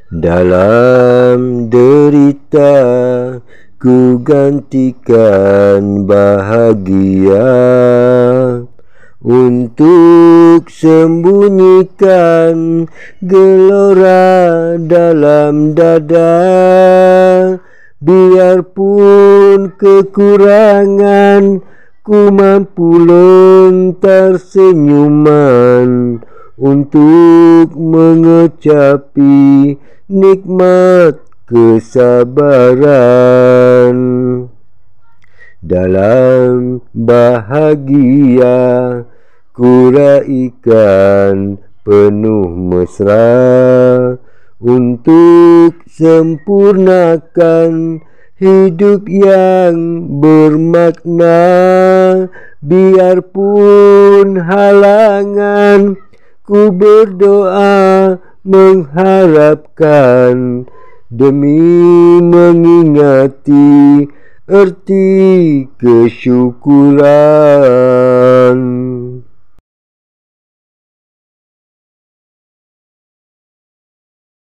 Dalam derita ku gantikan bahagia, untuk sembunyikan gelora dalam dada. Biarpun kekurangan, ku mampu lontar senyuman untuk mengecapi nikmat kesabaran. Dalam bahagia ku raikan penuh mesra, untuk sempurnakan hidup yang bermakna. Biarpun halangan, ku berdoa mengharapkan, demi mengingati erti kesyukuran.